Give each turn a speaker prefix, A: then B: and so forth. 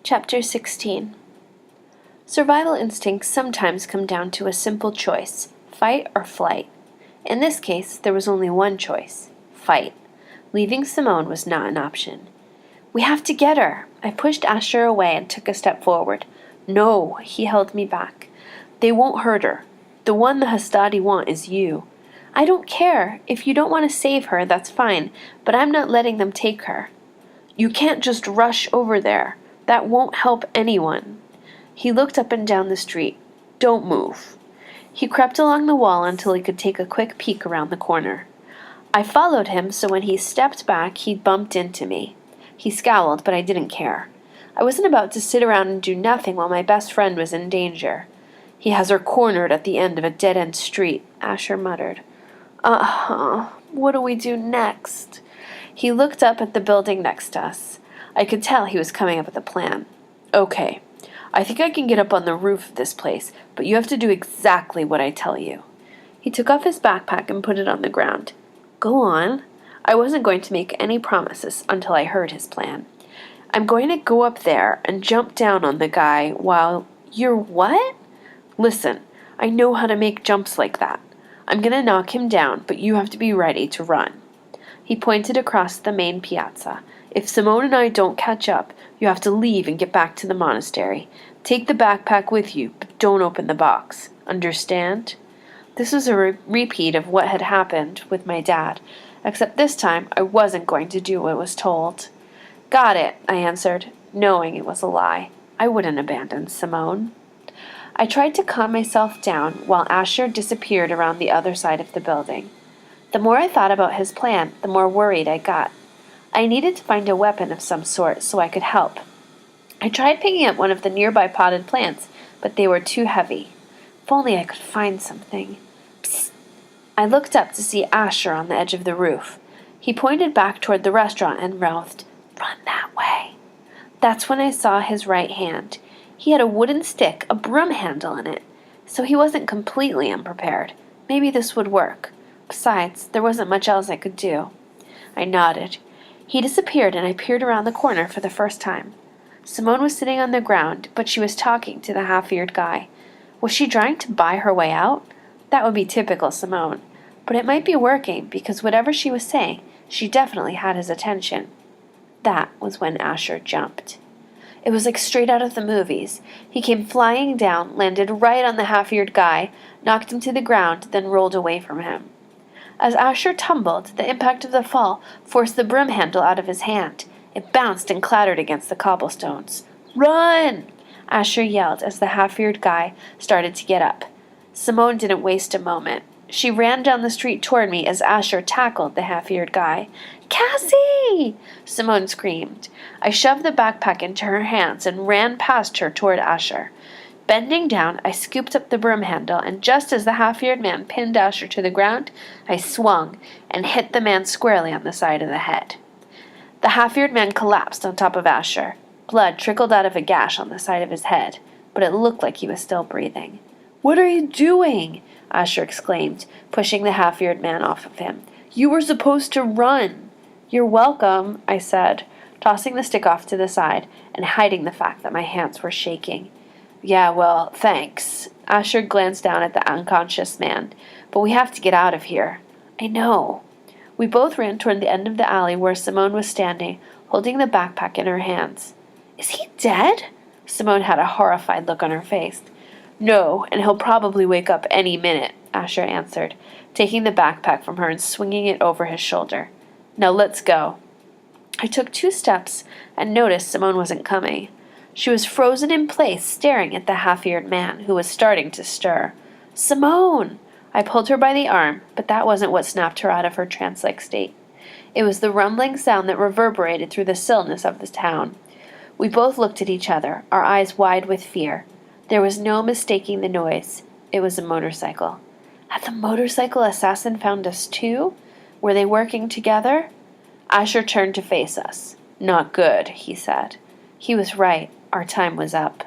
A: Chapter 16. Survival instincts sometimes come down to a simple choice: fight or flight. In this case, there was only one choice: fight. Leaving Simone was not an option. "We have to get her!" I pushed Asher away and took a step forward. "No," he held me back. "They won't hurt her. The one the Hastati want is you." "I don't care. If you don't want to save her, that's fine, but I'm not letting them take her." "You can't just rush over there. That won't help anyone." He looked up and down the street. "Don't move." He crept along the wall until he could take a quick peek around the corner. I followed him, so when he stepped back, he bumped into me. He scowled, but I didn't care. I wasn't about to sit around and do nothing while my best friend was in danger. "He has her cornered at the end of a dead-end street," Asher muttered. What do we do next?" He looked up at the building next to us. I could tell he was coming up with a plan. "Okay, I think I can get up on the roof of this place, but you have to do exactly what I tell you." He took off his backpack and put it on the ground. "Go on." I wasn't going to make any promises until I heard his plan. "I'm going to go up there and jump down on the guy while—" "You're what?" "Listen, I know how to make jumps like that. I'm going to knock him down, but you have to be ready to run." He pointed across the main piazza. "If Simone and I don't catch up, you have to leave and get back to the monastery. Take the backpack with you, but don't open the box. Understand?" This was a repeat of what had happened with my dad, except this time I wasn't going to do what was told. "Got it," I answered, knowing it was a lie. I wouldn't abandon Simone. I tried to calm myself down while Asher disappeared around the other side of the building. The more I thought about his plan, the more worried I got. I needed to find a weapon of some sort so I could help. I tried picking up one of the nearby potted plants, but they were too heavy. If only I could find something. Psst! I looked up to see Asher on the edge of the roof. He pointed back toward the restaurant and mouthed, "Run that way." That's when I saw his right hand. He had a wooden stick, a broom handle in it, so he wasn't completely unprepared. Maybe this would work. Besides, there wasn't much else I could do. I nodded. He disappeared, and I peered around the corner for the first time. Simone was sitting on the ground, but she was talking to the half-eared guy. Was she trying to buy her way out? That would be typical Simone. But it might be working, because whatever she was saying, she definitely had his attention. That was when Asher jumped. It was like straight out of the movies. He came flying down, landed right on the half-eared guy, knocked him to the ground, then rolled away from him. As Asher tumbled, the impact of the fall forced the broom handle out of his hand. It bounced and clattered against the cobblestones. "Run!" Asher yelled as the half-eared guy started to get up. Simone didn't waste a moment. She ran down the street toward me as Asher tackled the half-eared guy. "Cassie!" Simone screamed. I shoved the backpack into her hands and ran past her toward Asher. Bending down, I scooped up the broom handle, and just as the half-eared man pinned Asher to the ground, I swung and hit the man squarely on the side of the head. The half-eared man collapsed on top of Asher. Blood trickled out of a gash on the side of his head, but it looked like he was still breathing. "What are you doing?" Asher exclaimed, pushing the half-eared man off of him. "You were supposed to run." "You're welcome," I said, tossing the stick off to the side and hiding the fact that my hands were shaking. "Yeah, well, thanks." Asher glanced down at the unconscious man. "But we have to get out of here." "I know." We both ran toward the end of the alley where Simone was standing, holding the backpack in her hands. "Is he dead?" Simone had a horrified look on her face. "No, and he'll probably wake up any minute," Asher answered, taking the backpack from her and swinging it over his shoulder. "Now let's go." I took 2 steps and noticed Simone wasn't coming. She was frozen in place, staring at the half-eared man, who was starting to stir. "Simone!" I pulled her by the arm, but that wasn't what snapped her out of her trance-like state. It was the rumbling sound that reverberated through the stillness of the town. We both looked at each other, our eyes wide with fear. There was no mistaking the noise. It was a motorcycle. Had the motorcycle assassin found us too? Were they working together? Asher turned to face us. "Not good," he said. He was right. Our time was up.